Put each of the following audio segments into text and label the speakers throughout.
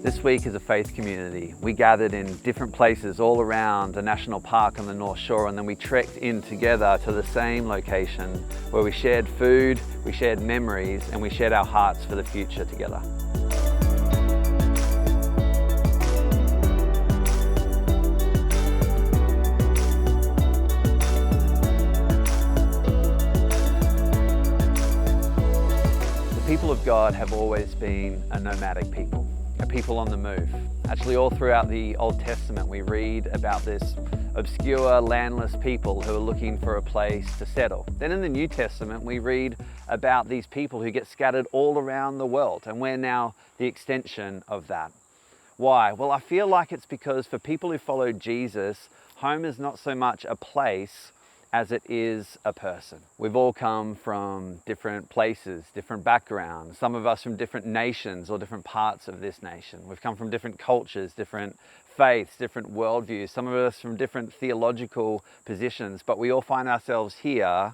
Speaker 1: This week as a faith community, we gathered in different places all around a national park on the North Shore, and then we trekked in together to the same location where we shared food, we shared memories, and we shared our hearts for the future together. The people of God have always been a nomadic people. A people on the move. Actually, all throughout the Old Testament, we read about this obscure, landless people who are looking for a place to settle. Then in the New Testament, we read about these people who get scattered all around the world, and we're now the extension of that. Why? Well, I feel like it's because for people who follow Jesus, home is not so much a place as it is a person. We've all come from different places, different backgrounds, some of us from different nations or different parts of this nation. We've come from different cultures, different faiths, different worldviews, some of us from different theological positions, but we all find ourselves here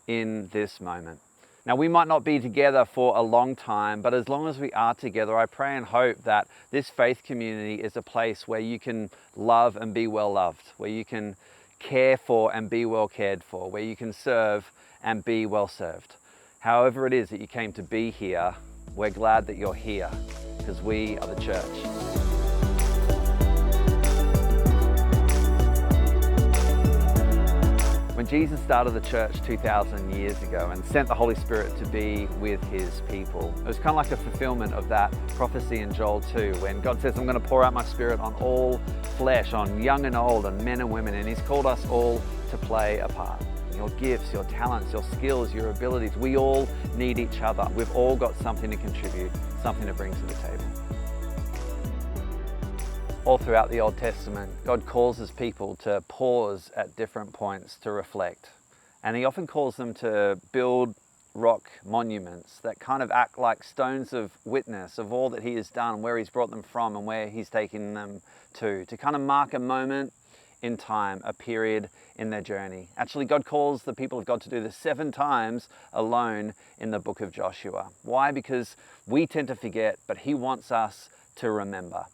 Speaker 1: in this moment. Now, we might not be together for a long time, but as long as we are together, I pray and hope that this faith community is a place where you can love and be well loved, where you can care for and be well cared for, where you can serve and be well served. However it is that you came to be here, we're glad that you're here because we are the church. When Jesus started the church 2,000 years ago and sent the Holy Spirit to be with his people, it was kind of like a fulfillment of that prophecy in Joel 2, when God says, I'm going to pour out my Spirit on all flesh, on young and old, and men and women, and he's called us all to play a part. Your gifts, your talents, your skills, your abilities, we all need each other. We've all got something to contribute, something to bring to the table. All throughout the Old Testament, God calls his people to pause at different points to reflect. And he often calls them to build rock monuments that kind of act like stones of witness of all that he has done, where he's brought them from and where he's taken them to kind of mark a moment in time, a period in their journey. Actually, God calls the people of God to do this 7 times alone in the book of Joshua. Why? Because we tend to forget, but he wants us to remember.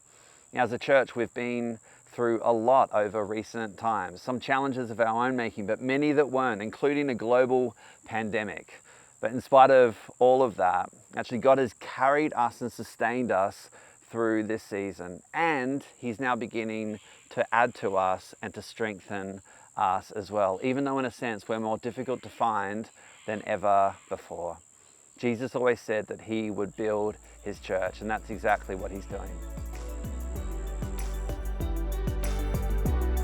Speaker 1: Now, as a church, we've been through a lot over recent times, some challenges of our own making, but many that weren't, including a global pandemic. But in spite of all of that, actually God has carried us and sustained us through this season, and he's now beginning to add to us and to strengthen us as well, even though in a sense we're more difficult to find than ever before. Jesus always said that he would build his church, and that's exactly what he's doing.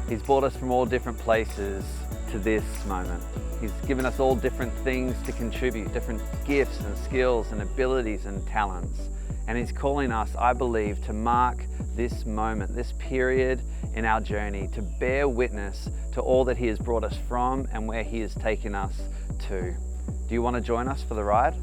Speaker 1: He's brought us from all different places to this moment. He's given us all different things to contribute, different gifts and skills and abilities and talents. And he's calling us, I believe, to mark this moment, this period in our journey, to bear witness to all that he has brought us from and where he has taken us to. Do you want to join us for the ride?